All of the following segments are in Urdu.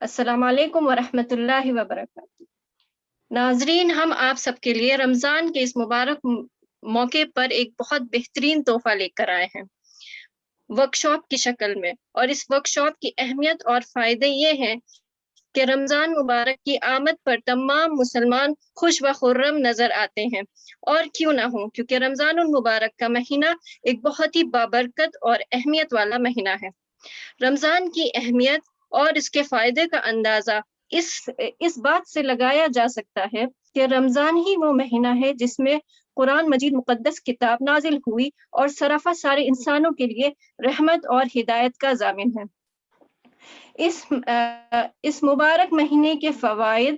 السلام علیکم ورحمۃ اللہ وبرکاتہ۔ ناظرین، ہم آپ سب کے لیے رمضان کے اس مبارک موقع پر ایک بہت بہترین تحفہ لے کر آئے ہیں ورکشاپ کی شکل میں، اور اس ورکشاپ کی اہمیت اور فائدے یہ ہیں کہ رمضان مبارک کی آمد پر تمام مسلمان خوش و خرم نظر آتے ہیں، اور کیوں نہ ہوں، کیونکہ رمضان المبارک کا مہینہ ایک بہت ہی بابرکت اور اہمیت والا مہینہ ہے۔ رمضان کی اہمیت اور اس کے فائدے کا اندازہ اس بات سے لگایا جا سکتا ہے کہ رمضان ہی وہ مہینہ ہے جس میں قرآن مجید مقدس کتاب نازل ہوئی اور سرافہ سارے انسانوں کے لیے رحمت اور ہدایت کا ضامن ہے۔ اس مبارک مہینے کے فوائد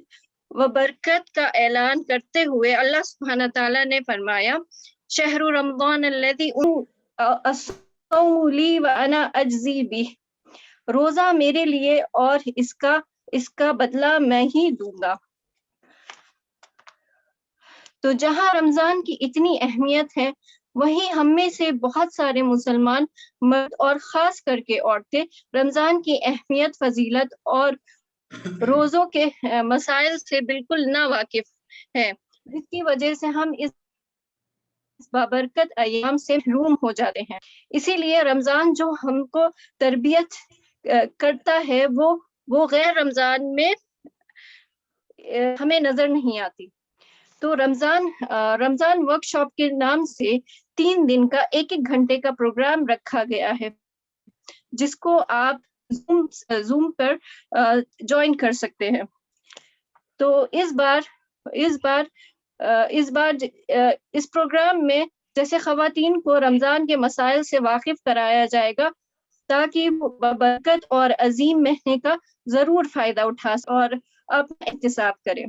و برکت کا اعلان کرتے ہوئے اللہ سبحانہ تعالیٰ نے فرمایا، شہر رمضان الذی الصوم لی وانا اجزی بہ، روزہ میرے لیے اور اس کا بدلہ میں ہی دوں گا۔ تو جہاں رمضان کی اتنی اہمیت ہے، وہیں ہم میں سے بہت سارے مسلمان مرد اور خاص کر کے عورتیں رمضان کی اہمیت، فضیلت اور روزوں کے مسائل سے بالکل نا واقف ہیں، جس کی وجہ سے ہم اس بابرکت ایام سے محروم ہو جاتے ہیں۔ اسی لیے رمضان جو ہم کو تربیت کرتا ہے وہ غیر رمضان میں ہمیں نظر نہیں آتی۔ تو رمضان ورک شاپ کے نام سے 3 دن کا 1 گھنٹے کا پروگرام رکھا گیا ہے، جس کو آپ زوم پر جوائن کر سکتے ہیں۔ تو اس بار اس پروگرام میں جیسے خواتین کو رمضان کے مسائل سے واقف کرایا جائے گا، تاکہ وہ برکت اور عظیم مہینے کا ضرور فائدہ اٹھا اور اپنا احتساب کریں۔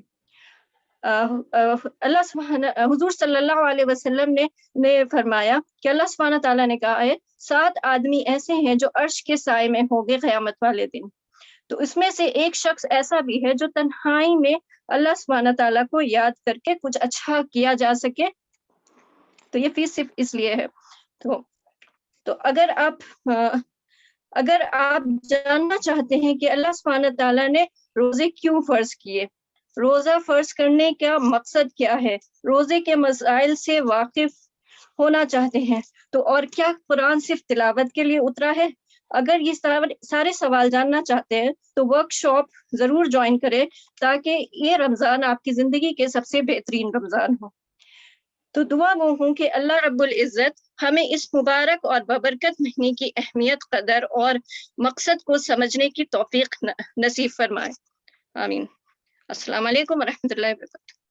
حضور صلی اللہ علیہ وسلم نے فرمایا کہ اللہ سبحانہ تعالیٰ نے کہا ہے، 7 آدمی ایسے ہیں جو عرش کے سائے میں ہوں گے قیامت والے دن۔ تو اس میں سے ایک شخص ایسا بھی ہے جو تنہائی میں اللہ سبحانہ تعالیٰ کو یاد کر کے کچھ اچھا کیا جا سکے۔ تو یہ فیس صرف اس لیے ہے۔ تو اگر آپ جاننا چاہتے ہیں کہ اللہ سبحانہ تعالیٰ نے روزے کیوں فرض کیے، روزہ فرض کرنے کا مقصد کیا ہے، روزے کے مسائل سے واقف ہونا چاہتے ہیں، تو اور کیا قرآن صرف تلاوت کے لیے اترا ہے، اگر یہ سارے سوال جاننا چاہتے ہیں تو ورک شاپ ضرور جوائن کریں، تاکہ یہ رمضان آپ کی زندگی کے سب سے بہترین رمضان ہو۔ تو دعا گو ہوں کہ اللہ رب العزت ہمیں اس مبارک اور بابرکت مہینے کی اہمیت، قدر اور مقصد کو سمجھنے کی توفیق نصیب فرمائے۔ آمین۔ السلام علیکم ورحمۃ اللہ وبرکاتہ۔